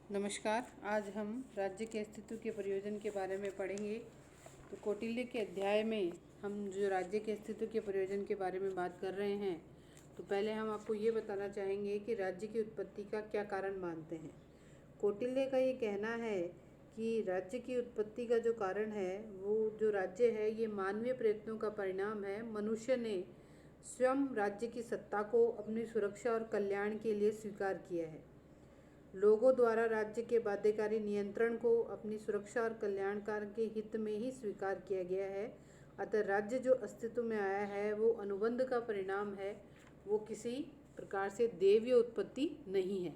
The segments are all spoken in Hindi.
नमस्कार। आज हम राज्य के अस्तित्व के प्रयोजन के बारे में पढ़ेंगे। तो कौटिल्य के अध्याय में हम जो राज्य के अस्तित्व के प्रयोजन के बारे में बात कर रहे हैं, तो पहले हम आपको ये बताना चाहेंगे कि राज्य की उत्पत्ति का क्या कारण मानते हैं। कौटिल्य का ये कहना है कि राज्य की उत्पत्ति का जो कारण है, वो जो राज्य है ये मानवीय प्रयत्नों का परिणाम है। मनुष्य ने स्वयं राज्य की सत्ता को अपनी सुरक्षा और कल्याण के लिए स्वीकार किया है। लोगों द्वारा राज्य के बाध्यकारी नियंत्रण को अपनी सुरक्षा और कल्याणकार के हित में ही स्वीकार किया गया है। अतः राज्य जो अस्तित्व में आया है वो अनुबंध का परिणाम है, वो किसी प्रकार से दैवीय उत्पत्ति नहीं है।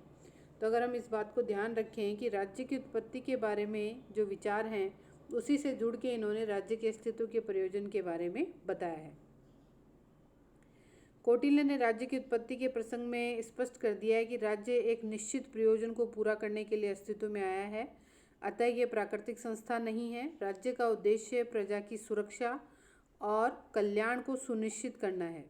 तो अगर हम इस बात को ध्यान रखें कि राज्य की उत्पत्ति के बारे में जो विचार हैं, उसी से जुड़ के इन्होंने राज्य के अस्तित्व के प्रयोजन के बारे में बताया है। कौटिल्य ने राज्य की उत्पत्ति के प्रसंग में स्पष्ट कर दिया है कि राज्य एक निश्चित प्रयोजन को पूरा करने के लिए अस्तित्व में आया है। अतः यह प्राकृतिक संस्था नहीं है। राज्य का उद्देश्य प्रजा की सुरक्षा और कल्याण को सुनिश्चित करना है।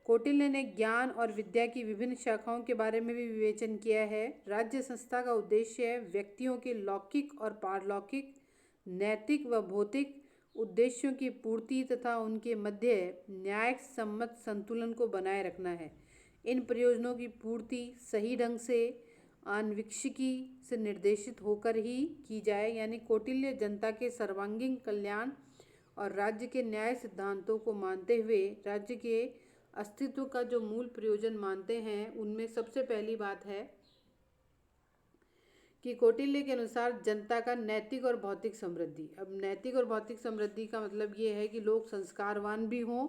कौटिल्य ने ज्ञान और विद्या की विभिन्न शाखाओं के बारे में भी विवेचन किया है। राज्य संस्था का उद्देश्य व्यक्तियों के लौकिक और पारलौकिक, नैतिक व भौतिक उद्देश्यों की पूर्ति तथा उनके मध्य न्याय सम्मत संतुलन को बनाए रखना है। इन प्रयोजनों की पूर्ति सही ढंग से आन्वीक्षिकी से निर्देशित होकर ही की जाए। यानी कौटिल्य जनता के सर्वांगीण कल्याण और राज्य के न्याय सिद्धांतों को मानते हुए राज्य के अस्तित्व का जो मूल प्रयोजन मानते हैं, उनमें सबसे पहली बात है कि कौटिल्य के अनुसार जनता का नैतिक और भौतिक समृद्धि। अब नैतिक और भौतिक समृद्धि का मतलब ये है कि लोग संस्कारवान भी हों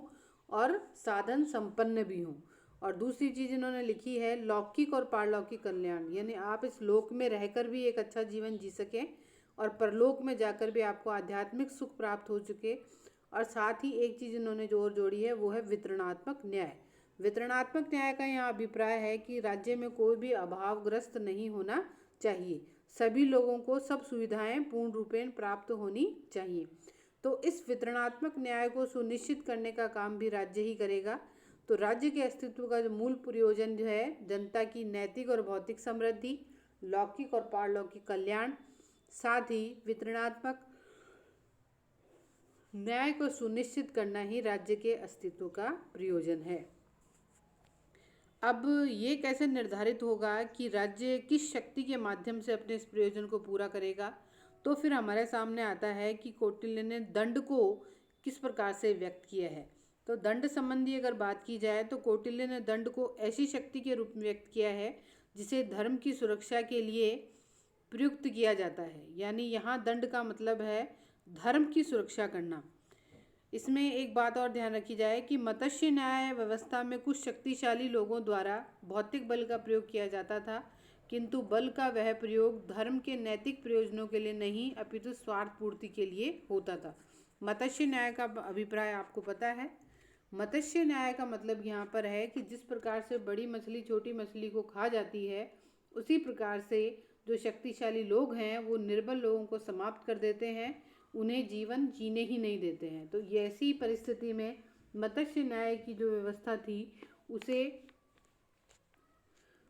और साधन संपन्न भी हों। और दूसरी चीज़ इन्होंने लिखी है लौकिक और पारलौकिक कल्याण, यानी आप इस लोक में रहकर भी एक अच्छा जीवन जी सकें और परलोक में जाकर भी आपको आध्यात्मिक सुख प्राप्त हो चुके। और साथ ही एक चीज़ इन्होंने जो और जोड़ी है वो है वितरणात्मक न्याय। वितरणात्मक न्याय का यहाँ अभिप्राय है कि राज्य में कोई भी अभावग्रस्त नहीं होना चाहिए। सभी लोगों को सब सुविधाएं पूर्ण रूपेण प्राप्त होनी चाहिए। तो इस वितरणात्मक न्याय को सुनिश्चित करने का काम भी राज्य ही करेगा। तो राज्य के अस्तित्व का जो मूल प्रयोजन जो है जनता की नैतिक और भौतिक समृद्धि, लौकिक और पारलौकिक कल्याण, साथ ही वितरणात्मक न्याय को सुनिश्चित करना ही राज्य के अस्तित्व का प्रयोजन है। अब ये कैसे निर्धारित होगा कि राज्य किस शक्ति के माध्यम से अपने इस प्रयोजन को पूरा करेगा। तो फिर हमारे सामने आता है कि कौटिल्य ने दंड को किस प्रकार से व्यक्त किया है। तो दंड संबंधी अगर बात की जाए तो कौटिल्य ने दंड को ऐसी शक्ति के रूप में व्यक्त किया है जिसे धर्म की सुरक्षा के लिए प्रयुक्त किया जाता है। यानी यहाँ दंड का मतलब है धर्म की सुरक्षा करना। इसमें एक बात और ध्यान रखी जाए कि मत्स्य न्याय व्यवस्था में कुछ शक्तिशाली लोगों द्वारा भौतिक बल का प्रयोग किया जाता था, किंतु बल का वह प्रयोग धर्म के नैतिक प्रयोजनों के लिए नहीं अपितु स्वार्थ पूर्ति के लिए होता था। मत्स्य न्याय का अभिप्राय आपको पता है। मत्स्य न्याय का मतलब यहाँ पर है कि जिस प्रकार से बड़ी मछली छोटी मछली को खा जाती है, उसी प्रकार से जो शक्तिशाली लोग हैं वो निर्बल लोगों को समाप्त कर देते हैं, उन्हें जीवन जीने ही नहीं देते हैं। तो ऐसी परिस्थिति में मत्स्य न्याय की जो व्यवस्था थी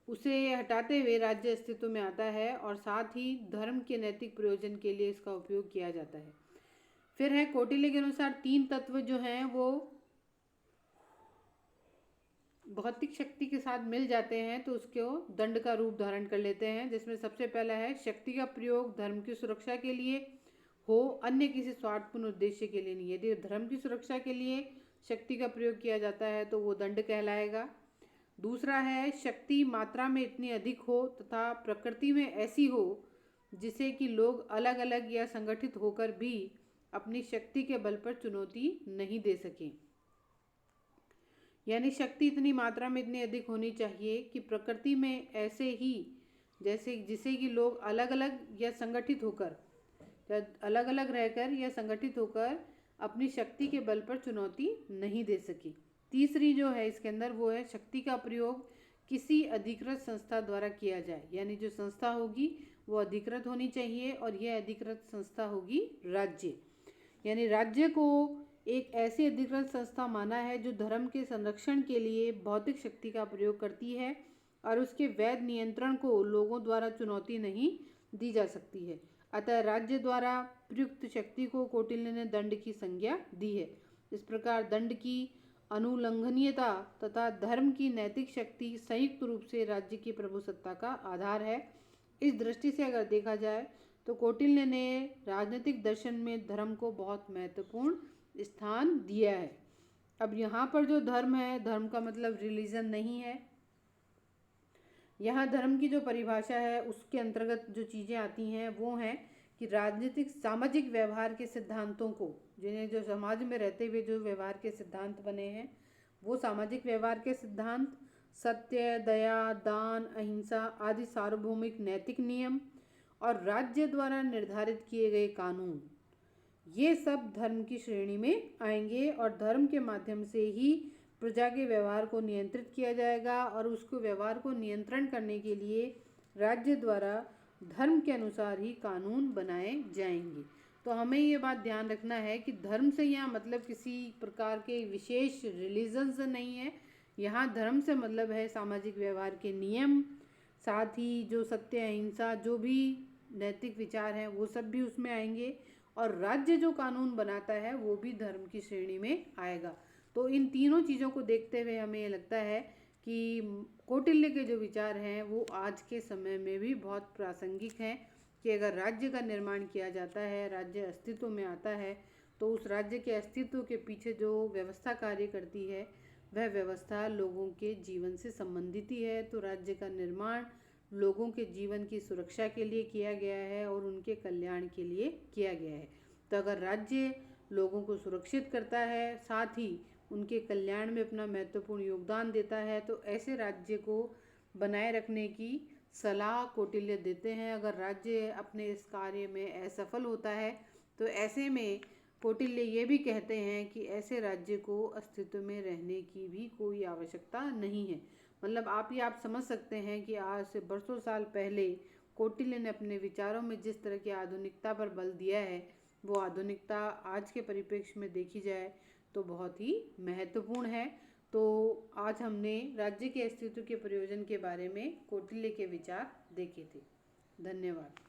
उसे हटाते हुए राज्य अस्तित्व में आता है और साथ ही धर्म के नैतिक प्रयोजन के लिए इसका उपयोग किया जाता है। फिर है कौटिल्य के अनुसार 3 तत्व जो हैं वो भौतिक शक्ति के साथ मिल जाते हैं तो उसको दंड का रूप धारण कर लेते हैं, जिसमें सबसे पहला है शक्ति का प्रयोग धर्म की सुरक्षा के लिए हो, अन्य किसी स्वार्थपूर्ण उद्देश्य के लिए नहीं। यदि धर्म की सुरक्षा के लिए शक्ति का प्रयोग किया जाता है तो वो दंड कहलाएगा। दूसरा है शक्ति मात्रा में इतनी अधिक हो तथा प्रकृति में ऐसी हो जिसे कि लोग अलग अलग या संगठित होकर भी अपनी शक्ति के बल पर चुनौती नहीं दे सकें। यानी शक्ति इतनी मात्रा में इतनी अधिक होनी चाहिए कि प्रकृति में ऐसे ही जैसे जिसे कि लोग अलग अलग या संगठित होकर अलग अलग रहकर या संगठित होकर अपनी शक्ति के बल पर चुनौती नहीं दे सके। तीसरी जो है इसके अंदर वो है शक्ति का प्रयोग किसी अधिकृत संस्था द्वारा किया जाए। यानी जो संस्था होगी वो अधिकृत होनी चाहिए और यह अधिकृत संस्था होगी राज्य। यानी राज्य को एक ऐसी अधिकृत संस्था माना है जो धर्म के संरक्षण के लिए भौतिक शक्ति का प्रयोग करती है और उसके वैध नियंत्रण को लोगों द्वारा चुनौती नहीं दी जा सकती है। अतः राज्य द्वारा प्रयुक्त शक्ति को कौटिल्य ने दंड की संज्ञा दी है। इस प्रकार दंड की अनुलंघनीयता तथा धर्म की नैतिक शक्ति संयुक्त रूप से राज्य की प्रभुसत्ता का आधार है। इस दृष्टि से अगर देखा जाए तो कौटिल्य ने राजनीतिक दर्शन में धर्म को बहुत महत्वपूर्ण स्थान दिया है। अब यहाँ पर जो धर्म है, धर्म का मतलब रिलीजन नहीं है। यहाँ धर्म की जो परिभाषा है उसके अंतर्गत जो चीज़ें आती हैं वो हैं कि राजनीतिक सामाजिक व्यवहार के सिद्धांतों को, जिन्हें जो समाज में रहते हुए जो व्यवहार के सिद्धांत बने हैं वो सामाजिक व्यवहार के सिद्धांत, सत्य, दया, दान, अहिंसा आदि सार्वभौमिक नैतिक नियम और राज्य द्वारा निर्धारित किए गए कानून, ये सब धर्म की श्रेणी में आएंगे और धर्म के माध्यम से ही प्रजा के व्यवहार को नियंत्रित किया जाएगा और उसको व्यवहार को नियंत्रण करने के लिए राज्य द्वारा धर्म के अनुसार ही कानून बनाए जाएंगे। तो हमें ये बात ध्यान रखना है कि धर्म से यहाँ मतलब किसी प्रकार के विशेष रिलीजन से नहीं है। यहाँ धर्म से मतलब है सामाजिक व्यवहार के नियम, साथ ही जो सत्य, अहिंसा, जो भी नैतिक विचार हैं वो सब भी उसमें आएंगे और राज्य जो कानून बनाता है वो भी धर्म की श्रेणी में आएगा। तो इन तीनों चीज़ों को देखते हुए हमें ये लगता है कि कौटिल्य के जो विचार हैं वो आज के समय में भी बहुत प्रासंगिक हैं कि अगर राज्य का निर्माण किया जाता है, राज्य अस्तित्व में आता है, तो उस राज्य के अस्तित्व के पीछे जो व्यवस्था कार्य करती है वह व्यवस्था लोगों के जीवन से संबंधित ही है। तो राज्य का निर्माण लोगों के जीवन की सुरक्षा के लिए किया गया है और उनके कल्याण के लिए किया गया है। तो अगर राज्य लोगों को सुरक्षित करता है, साथ ही उनके कल्याण में अपना महत्वपूर्ण योगदान देता है, तो ऐसे राज्य को बनाए रखने की सलाह कौटिल्य देते हैं। अगर राज्य अपने इस कार्य में असफल होता है तो ऐसे में कौटिल्य ये भी कहते हैं कि ऐसे राज्य को अस्तित्व में रहने की भी कोई आवश्यकता नहीं है। मतलब आप समझ सकते हैं कि आज से बरसों साल पहले कौटिल्य ने अपने विचारों में जिस तरह की आधुनिकता पर बल दिया है वो आधुनिकता आज के परिप्रेक्ष्य में देखी जाए तो बहुत ही महत्वपूर्ण है। तो आज हमने राज्य के अस्तित्व के प्रयोजन के बारे में कौटिल्य के विचार देखे थे। धन्यवाद।